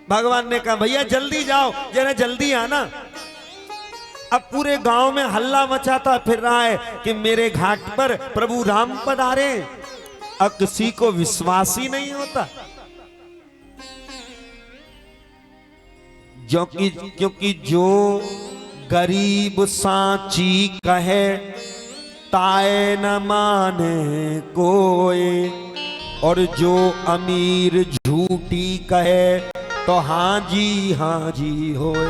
भगवान ने कहा भैया जल्दी जाओ, जरा जल्दी आना। अब पूरे गांव में हल्ला मचाता फिर रहा है कि मेरे घाट पर प्रभु राम पधारे। अब किसी को विश्वास ही नहीं होता, क्योंकि जो गरीब सांची कहे ताए न माने कोई, और जो अमीर झूठी कहे तो हाँ जी होए।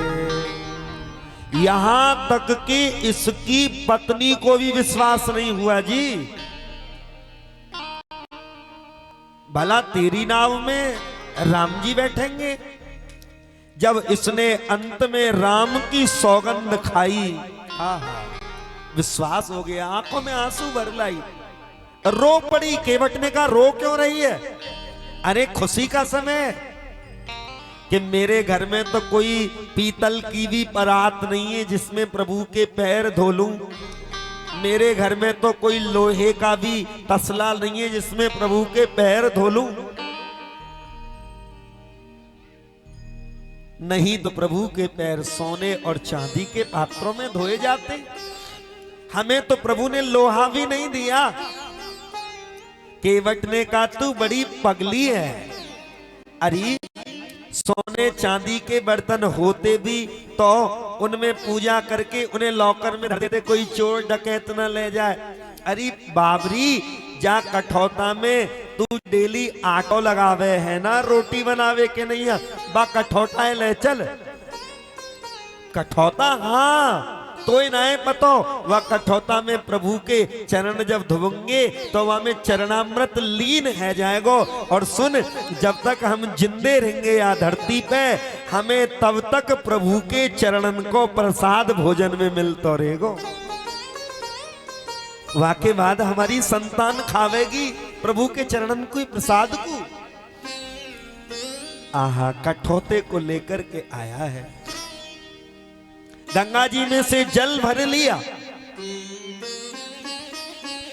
यहां तक कि इसकी पत्नी को भी विश्वास नहीं हुआ जी। भला तेरी नाव में राम जी बैठेंगे? जब इसने अंत में राम की सौगंध खाई, विश्वास हो गया, आंखों में आंसू भर लाई, रो पड़ी। केवट ने कहा रो क्यों रही है? अरे खुशी का समय कि मेरे घर में तो कोई पीतल की भी परात नहीं है जिसमें प्रभु के पैर धो लूं। मेरे घर में तो कोई लोहे का भी तसला नहीं है जिसमें प्रभु के पैर धो लूं। नहीं तो प्रभु के पैर सोने और चांदी के पात्रों में धोए जाते। हमें तो प्रभु ने लोहा भी नहीं दिया। केवट ने कहा तू बड़ी पगली है। अरे सोने चांदी के बर्तन होते भी तो उनमें पूजा करके उन्हें लॉकर में रख देते, कोई चोर डकैत न ले जाए। अरे बाबरी, जा कठौता में तू डेली आटो लगावे है ना, रोटी बनावे के नहीं है, बा कठौता है ले चल। कठौता हाँ तो ही ना है पतो, वह कठौता में प्रभु के चरण जब धोएंगे तो वह में चरणामृत लीन है जाएगो। और सुन, जब तक हम जिंदे रहेंगे या धरती पे, हमें तब तक प्रभु के चरणन को प्रसाद भोजन में मिलता रहेगो। वाके बाद हमारी संतान खावेगी प्रभु के चरणन को प्रसाद को। आहा, कठौते को लेकर के आया है, गंगा जी में से जल भर लिया,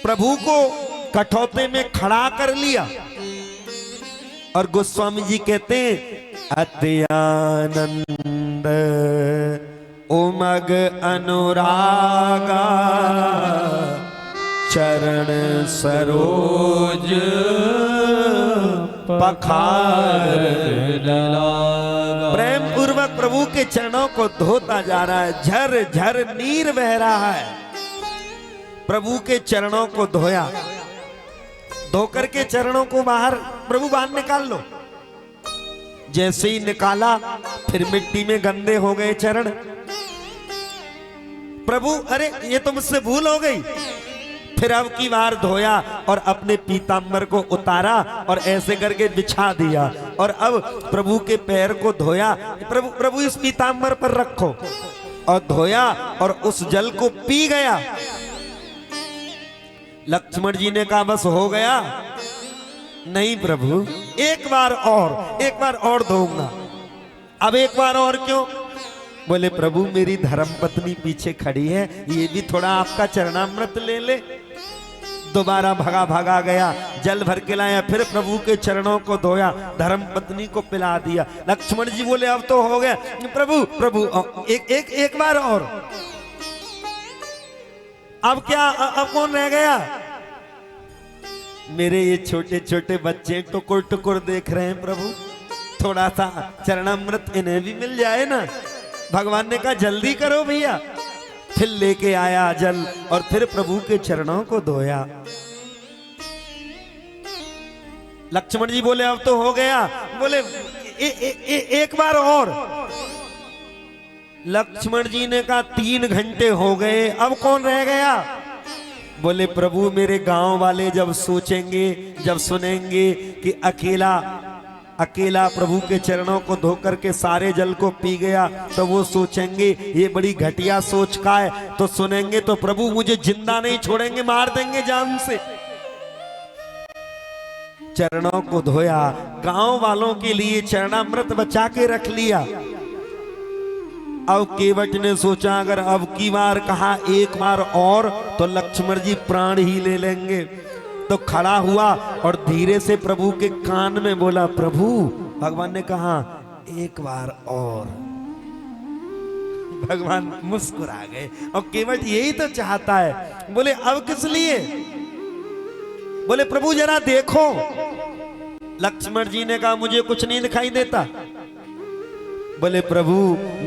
प्रभु को कठौते में खड़ा कर लिया। और गोस्वामी जी कहते हैं अत्यानंद उमग अनुरागा चरण सरोज पखार ललागा। प्रेम पूर्वक प्रभु के चरणों को धोता जा रहा है, झर झर नीर बह रहा है। प्रभु के चरणों को धोया, धोकर के चरणों को बाहर प्रभु बाहर निकाल लो। जैसे ही निकाला फिर मिट्टी में गंदे हो गए चरण। प्रभु अरे ये तो मुझसे भूल हो गई। फिर अब की बार धोया और अपने पीतांबर को उतारा और ऐसे करके बिछा दिया। और अब प्रभु के पैर को धोया, प्रभु इस पीतांबर पर रखो, और धोया और उस जल को पी गया। लक्ष्मण जी ने कहा बस हो गया? नहीं प्रभु, एक बार और धोऊंगा। अब एक बार और क्यों? बोले प्रभु मेरी धर्म पत्नी पीछे खड़ी है, ये भी थोड़ा आपका चरणामृत ले ले। दोबारा भागा गया, जल भर के लाया, फिर प्रभु के चरणों को धोया, धर्म पत्नी को पिला दिया। लक्ष्मण जी बोले अब तो हो गया। प्रभु एक बार और। अब क्या, अब कौन रह गया? मेरे ये छोटे छोटे बच्चे टुकुर टुकुर देख रहे हैं प्रभु, थोड़ा सा चरणामृत इन्हें भी मिल जाए ना। भगवान ने कहा जल्दी करो भैया। फिर लेके आया जल और फिर प्रभु के चरणों को धोया। लक्ष्मण जी बोले अब तो हो गया। बोले एक बार और। लक्ष्मण जी ने कहा 3 घंटे हो गए, अब कौन रह गया? बोले प्रभु मेरे गांव वाले जब सोचेंगे, जब सुनेंगे कि अकेला प्रभु के चरणों को धोकर के सारे जल को पी गया, तो वो सोचेंगे ये बड़ी घटिया सोच का है। तो सुनेंगे तो प्रभु मुझे जिंदा नहीं छोड़ेंगे, मार देंगे जान से। चरणों को धोया, गांव वालों के लिए चरणामृत बचा के रख लिया। अब केवट ने सोचा अगर अब की बार कहा एक बार और तो लक्ष्मण जी प्राण ही ले लेंगे। तो खड़ा हुआ और धीरे से प्रभु के कान में बोला प्रभु। भगवान ने कहा एक बार और। भगवान मुस्कुरा गए और केवट यही तो चाहता है। बोले अब किस लिए? बोले प्रभु जरा देखो। लक्ष्मण जी ने कहा मुझे कुछ नहीं दिखाई देता। बोले प्रभु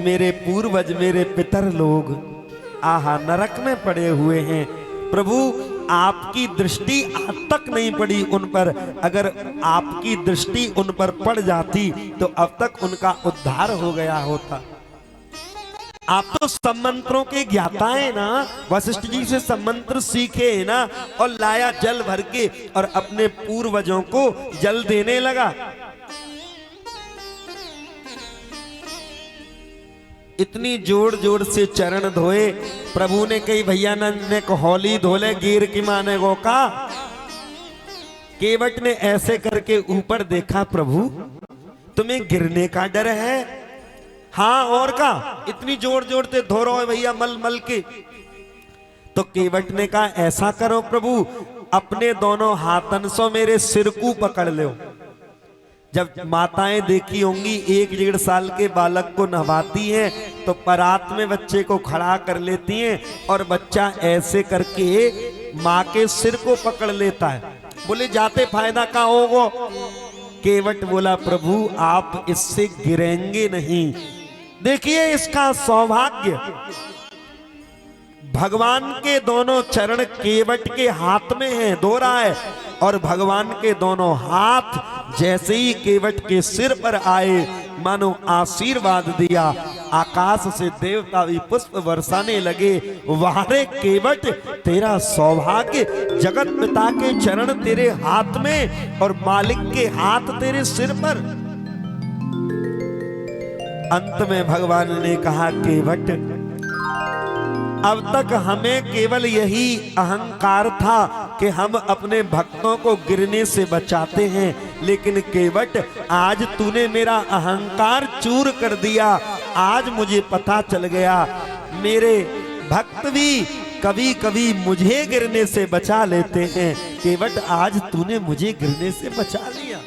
मेरे पूर्वज मेरे पितर लोग आहा नरक में पड़े हुए हैं। प्रभु आपकी दृष्टि आज तक नहीं पड़ी उन पर, अगर आपकी दृष्टि उन पर पड़ जाती तो अब तक उनका उद्धार हो गया होता। आप तो सम्मंत्रों के ज्ञाता है ना, वशिष्ठ जी से सम्मंत्र सीखे है ना, और लाया जल भर के और अपने पूर्वजों को जल देने लगा। इतनी जोर जोर से चरण धोए। प्रभु ने कही भैया ने होली धोले गिर की माने गो का। केवट ने ऐसे करके ऊपर देखा, प्रभु तुम्हें गिरने का डर है? हाँ और का, इतनी जोर जोर से धो रहे हो भैया मल मल के। तो केवट ने कहा ऐसा करो प्रभु, अपने दोनों हाथन से मेरे सिर को पकड़ लो। जब माताएं देखी होंगी 1-1.5 साल के बालक को नहवाती हैं तो परात में बच्चे को खड़ा कर लेती हैं और बच्चा ऐसे करके माँ के सिर को पकड़ लेता है। बोले जाते फायदा का होगा? केवट बोला प्रभु आप इससे गिरेंगे नहीं। देखिए इसका सौभाग्य, भगवान के दोनों चरण केवट के हाथ में है, धो रहा है, और भगवान के दोनों हाथ जैसे ही केवट के सिर पर आए मानो आशीर्वाद दिया। आकाश से देवता भी पुष्प बरसाने लगे। वारे केवट तेरा सौभाग्य, जगत पिता के चरण तेरे हाथ में और मालिक के हाथ तेरे सिर पर। अंत में भगवान ने कहा केवट अब तक हमें केवल यही अहंकार था कि हम अपने भक्तों को गिरने से बचाते हैं, लेकिन केवट आज तूने मेरा अहंकार चूर कर दिया। आज मुझे पता चल गया मेरे भक्त भी कभी कभी मुझे गिरने से बचा लेते हैं। केवट आज तूने मुझे गिरने से बचा लिया।